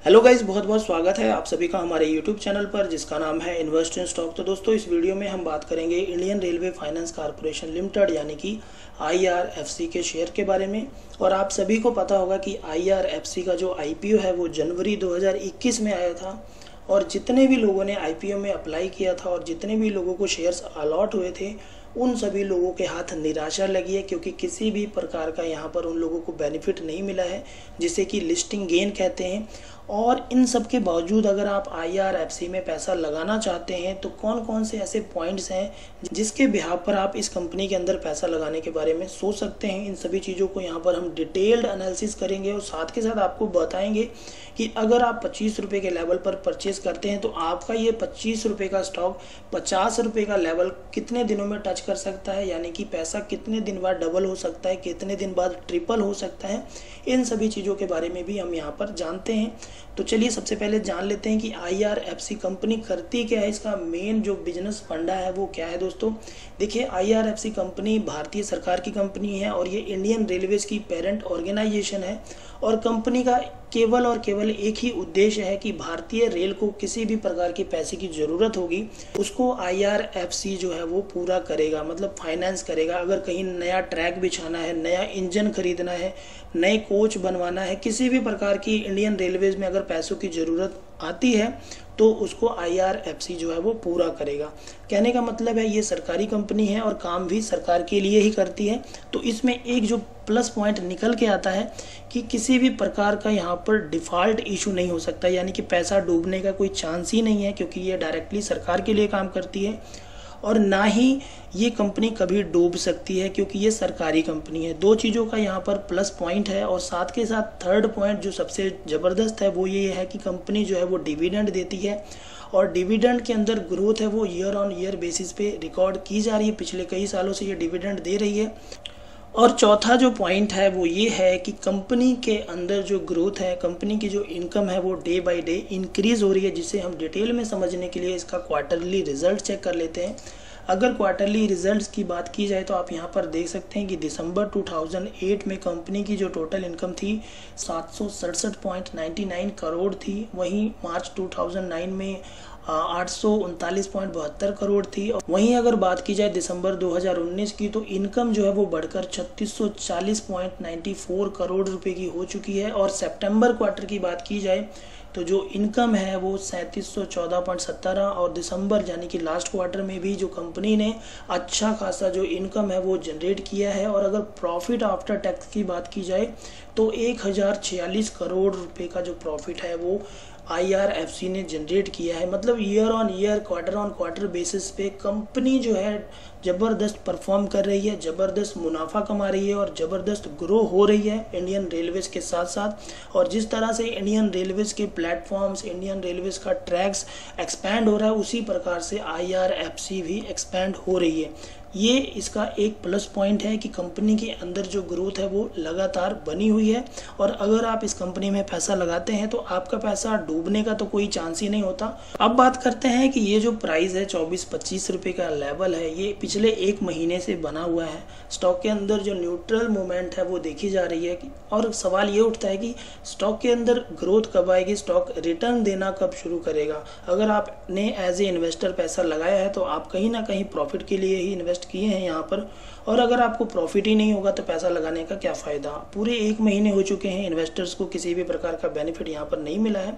Hello guys, बहुत बहुत स्वागत है आप सभी का हमारे यूट्यूब चैनल पर जिसका नाम है इन्वेस्ट इन स्टॉक। तो दोस्तों, इस वीडियो में हम बात करेंगे Indian railway finance corporation limited यानी कि IRFC के शेयर के बारे में। और आप सभी को पता होगा कि IRFC का जो IPO है वो जनवरी 2021 में आया था। और जितने भी लोगों ने IPO में अप्लाई किया था और जितने भी लोगों को शेयर्स अलॉट हुए थे, उन सभी लोगों के हाथ निराशा लगी है, क्योंकि किसी भी प्रकार का यहाँ पर उन लोगों को बेनिफिट नहीं मिला है, जिसे कि लिस्टिंग गेन कहते हैं। और इन सब के बावजूद अगर आप IRFC में पैसा लगाना चाहते हैं तो कौन कौन से ऐसे पॉइंट्स हैं जिसके बिहाव पर आप इस कंपनी के अंदर पैसा लगाने के बारे में सोच सकते हैं, इन सभी चीज़ों को यहाँ पर हम डिटेल्ड एनालिसिस करेंगे। और साथ के साथ आपको बताएंगे कि अगर आप 25 रुपये के लेवल पर परचेज करते हैं तो आपका ये 25 रुपये का स्टॉक 50 रुपये का लेवल कितने दिनों में टच कर सकता है, यानी कि पैसा कितने दिन बाद डबल हो सकता है, कितने दिन बाद ट्रिपल हो सकता है। इन सभी चीज़ों के बारे में भी हम यहाँ पर जानते हैं। तो चलिए सबसे पहले जान लेते हैं कि IRFC कंपनी करती क्या है, इसका मेन जो बिजनेस फंडा है वो क्या है। दोस्तों देखिए, IRFC कंपनी भारतीय सरकार की कंपनी है और ये इंडियन रेलवेज की पेरेंट ऑर्गेनाइजेशन है। और कंपनी का केवल और केवल एक ही उद्देश्य है कि भारतीय रेल को किसी भी प्रकार की पैसे की ज़रूरत होगी उसको IRFC जो है वो पूरा करेगा, मतलब फाइनेंस करेगा। अगर कहीं नया ट्रैक बिछाना है, नया इंजन खरीदना है, नए कोच बनवाना है, किसी भी प्रकार की इंडियन रेलवेज में अगर पैसों की ज़रूरत आती है तो उसको IRFC जो है वो पूरा करेगा। कहने का मतलब है ये सरकारी कंपनी है और काम भी सरकार के लिए ही करती है। तो इसमें एक जो प्लस पॉइंट निकल के आता है कि किसी भी प्रकार का यहाँ पर डिफ़ॉल्ट इशू नहीं हो सकता, यानी कि पैसा डूबने का कोई चांस ही नहीं है, क्योंकि ये डायरेक्टली सरकार के लिए काम करती है। और ना ही ये कंपनी कभी डूब सकती है, क्योंकि ये सरकारी कंपनी है। दो चीज़ों का यहाँ पर प्लस पॉइंट है। और साथ के साथ थर्ड पॉइंट जो सबसे ज़बरदस्त है वो ये है कि कंपनी जो है वो डिविडेंड देती है। और डिविडेंड के अंदर ग्रोथ है वो ईयर ऑन ईयर बेसिस पे रिकॉर्ड की जा रही है, पिछले कई सालों से ये डिविडेंड दे रही है। और चौथा जो पॉइंट है वो ये है कि कंपनी के अंदर जो ग्रोथ है, कंपनी की जो इनकम है वो डे बाय डे इंक्रीज़ हो रही है, जिसे हम डिटेल में समझने के लिए इसका क्वार्टरली रिजल्ट चेक कर लेते हैं। अगर क्वार्टरली रिजल्ट्स की बात की जाए तो आप यहाँ पर देख सकते हैं कि दिसंबर 2008 में कंपनी की जो टोटल इनकम थी 767.99 करोड़ थी। वहीं मार्च 2009 में 839.72 करोड़ थी। वहीं अगर बात की जाए दिसंबर 2019 की तो इनकम जो है वो बढ़कर 3640.94 करोड़ रुपए की हो चुकी है। और सितंबर क्वार्टर की बात की जाए तो जो इनकम है वो 3714.17, और दिसंबर यानी कि लास्ट क्वार्टर में भी जो कंपनी ने अच्छा खासा जो इनकम है वो जनरेट किया है। और अगर प्रॉफिट आफ्टर टैक्स की बात की जाए तो 1046 करोड़ रुपए का जो प्रॉफिट है वो IRFC ने जनरेट किया है। मतलब year on year, quarter on quarter basis पे कंपनी जो है ज़बरदस्त परफॉर्म कर रही है, ज़बरदस्त मुनाफा कमा रही है और ज़बरदस्त ग्रो हो रही है इंडियन रेलवेज के साथ साथ। और जिस तरह से इंडियन रेलवेज के प्लेटफॉर्म्स, इंडियन रेलवेज का ट्रैक्स एक्सपैंड हो रहा है, उसी प्रकार से IRFC भी एक्सपैंड हो रही है। ये इसका एक प्लस पॉइंट है कि कंपनी के अंदर जो ग्रोथ है वो लगातार बनी हुई है। और अगर आप इस कंपनी में पैसा लगाते हैं तो आपका पैसा डूबने का तो कोई चांस ही नहीं होता। अब बात करते हैं कि ये जो प्राइस है 24-25 रुपये का लेवल है, ये पिछले एक महीने से बना हुआ है। स्टॉक के अंदर जो न्यूट्रल मूवमेंट है वो देखी जा रही है। और सवाल ये उठता है कि स्टॉक के अंदर ग्रोथ कब आएगी, स्टॉक रिटर्न देना कब शुरू करेगा। अगर आपने एज ए इन्वेस्टर पैसा लगाया है तो आप कहीं ना कहीं प्रॉफिट के लिए ही इन्वेस्ट किए हैं यहाँ पर। और अगर आपको प्रॉफिट ही नहीं होगा तो पैसा लगाने का क्या फ़ायदा। पूरे एक महीने हो चुके हैं, इन्वेस्टर्स को किसी भी प्रकार का बेनिफिट यहाँ पर नहीं मिला है।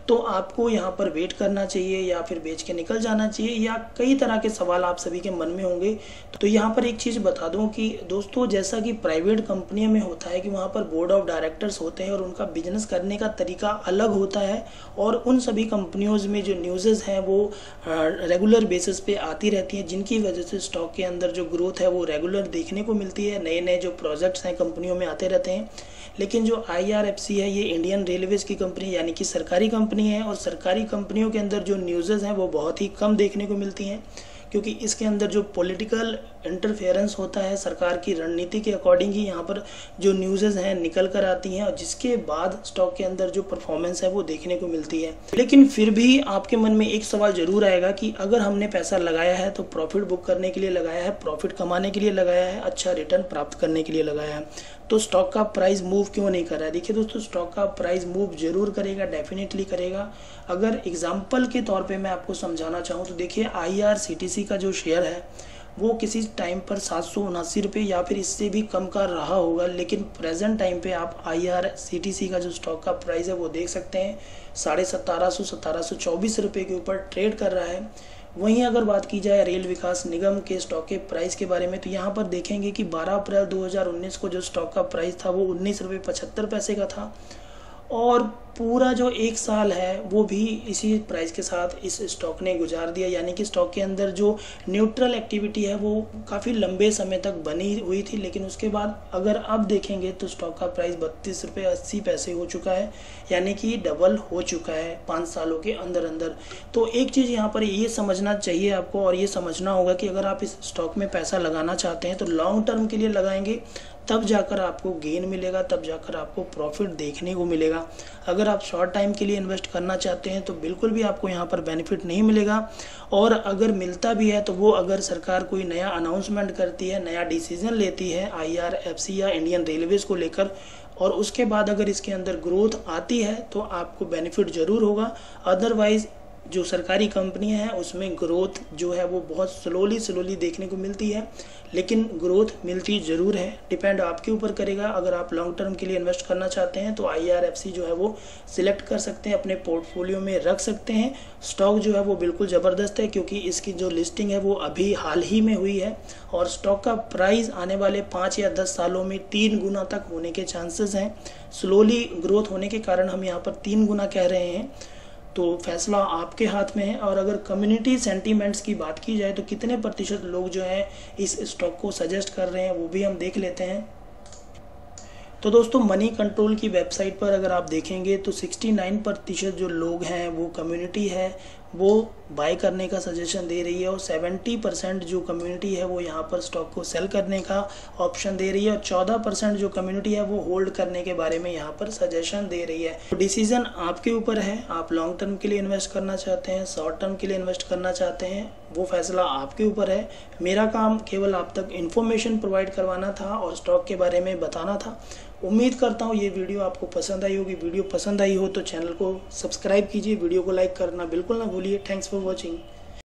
तो आपको यहाँ पर वेट करना चाहिए या फिर बेच के निकल जाना चाहिए, या कई तरह के सवाल आप सभी के मन में होंगे। तो यहाँ पर एक चीज़ बता दूँ कि दोस्तों, जैसा कि प्राइवेट कंपनियों में होता है कि वहाँ पर बोर्ड ऑफ डायरेक्टर्स होते हैं और उनका बिजनेस करने का तरीका अलग होता है। और उन सभी कंपनियों में जो न्यूज़ हैं वो रेगुलर बेसिस पे आती रहती हैं, जिनकी वजह से स्टॉक के अंदर जो ग्रोथ है वो रेगुलर देखने को मिलती है। नए नए जो प्रोजेक्ट्स हैं कंपनियों में आते रहते हैं। लेकिन जो IRFC है ये इंडियन रेलवेज की कंपनी यानी कि सरकारी कंपनी है। और सरकारी कंपनियों के अंदर जो न्यूज़ हैं वो बहुत ही कम देखने को मिलती हैं, क्योंकि इसके अंदर जो पॉलिटिकल इंटरफेरेंस होता है, सरकार की रणनीति के अकॉर्डिंग ही यहाँ पर जो न्यूज़ेज़ हैं निकल कर आती हैं और जिसके बाद स्टॉक के अंदर जो परफॉर्मेंस है वो देखने को मिलती है। लेकिन फिर भी आपके मन में एक सवाल जरूर आएगा कि अगर हमने पैसा लगाया है तो प्रॉफिट बुक करने के लिए लगाया है, प्रॉफिट कमाने के लिए लगाया है, अच्छा रिटर्न प्राप्त करने के लिए लगाया है, तो स्टॉक का प्राइस मूव क्यों नहीं कर रहा है। देखिए दोस्तों, स्टॉक का प्राइस मूव जरूर करेगा, डेफिनेटली करेगा। अगर एग्जाम्पल के तौर पे मैं आपको समझाना चाहूँ तो देखिए IRCTC का जो शेयर है वो किसी टाइम पर 779 रुपये या फिर इससे भी कम का रहा होगा, लेकिन प्रेजेंट टाइम पे आप IRCTC का जो स्टॉक का प्राइस है वो देख सकते हैं 1724 रुपये के ऊपर ट्रेड कर रहा है। वहीं अगर बात की जाए रेल विकास निगम के स्टॉक के प्राइस के बारे में तो यहाँ पर देखेंगे कि 12 अप्रैल 2019 को जो स्टॉक का प्राइस था वो 19.75 का था और पूरा जो एक साल है वो भी इसी प्राइस के साथ इस स्टॉक ने गुजार दिया। यानी कि स्टॉक के अंदर जो न्यूट्रल एक्टिविटी है वो काफ़ी लंबे समय तक बनी हुई थी, लेकिन उसके बाद अगर अब देखेंगे तो स्टॉक का प्राइस 32.80 हो चुका है, यानी कि डबल हो चुका है 5 सालों के अंदर अंदर। तो एक चीज़ यहाँ पर ये समझना चाहिए आपको और ये समझना होगा कि अगर आप इस स्टॉक में पैसा लगाना चाहते हैं तो लॉन्ग टर्म के लिए लगाएंगे, तब जाकर आपको गेन मिलेगा, तब जाकर आपको प्रॉफिट देखने को मिलेगा। अगर आप शॉर्ट टाइम के लिए इन्वेस्ट करना चाहते हैं तो बिल्कुल भी आपको यहाँ पर बेनिफिट नहीं मिलेगा, और अगर मिलता भी है तो वो अगर सरकार कोई नया अनाउंसमेंट करती है, नया डिसीजन लेती है IRFC या इंडियन रेलवेज़ को लेकर, और उसके बाद अगर इसके अंदर ग्रोथ आती है तो आपको बेनिफिट ज़रूर होगा। अदरवाइज़ जो सरकारी कंपनियां हैं उसमें ग्रोथ जो है वो बहुत स्लोली देखने को मिलती है, लेकिन ग्रोथ मिलती ज़रूर है। डिपेंड आपके ऊपर करेगा। अगर आप लॉन्ग टर्म के लिए इन्वेस्ट करना चाहते हैं तो IRFC जो है वो सिलेक्ट कर सकते हैं, अपने पोर्टफोलियो में रख सकते हैं। स्टॉक जो है वो बिल्कुल ज़बरदस्त है क्योंकि इसकी जो लिस्टिंग है वो अभी हाल ही में हुई है और स्टॉक का प्राइस आने वाले 5 या 10 सालों में 3 गुना तक होने के चांसेस हैं। स्लोली ग्रोथ होने के कारण हम यहाँ पर 3 गुना कह रहे हैं, तो फैसला आपके हाथ में है। और अगर कम्युनिटी सेंटीमेंट्स की बात की जाए तो कितने प्रतिशत लोग जो हैं इस स्टॉक को सजेस्ट कर रहे हैं वो भी हम देख लेते हैं। तो दोस्तों, मनी कंट्रोल की वेबसाइट पर अगर आप देखेंगे तो 69% जो लोग हैं वो कम्युनिटी है वो बाय करने का सजेशन दे रही है, और 70% जो कम्युनिटी है वो यहाँ पर स्टॉक को सेल करने का ऑप्शन दे रही है, और 14% जो कम्युनिटी है वो होल्ड करने के बारे में यहाँ पर सजेशन दे रही है। तो डिसीजन आपके ऊपर है, आप लॉन्ग टर्म के लिए इन्वेस्ट करना चाहते हैं, शॉर्ट टर्म के लिए इन्वेस्ट करना चाहते हैं, वो फैसला आपके ऊपर है। मेरा काम केवल आप तक इन्फॉर्मेशन प्रोवाइड करवाना था और स्टॉक के बारे में बताना था। उम्मीद करता हूँ ये वीडियो आपको पसंद आई होगी। वीडियो पसंद आई हो तो चैनल को सब्सक्राइब कीजिए, वीडियो को लाइक करना बिल्कुल ना भूलिए। Thanks for watching.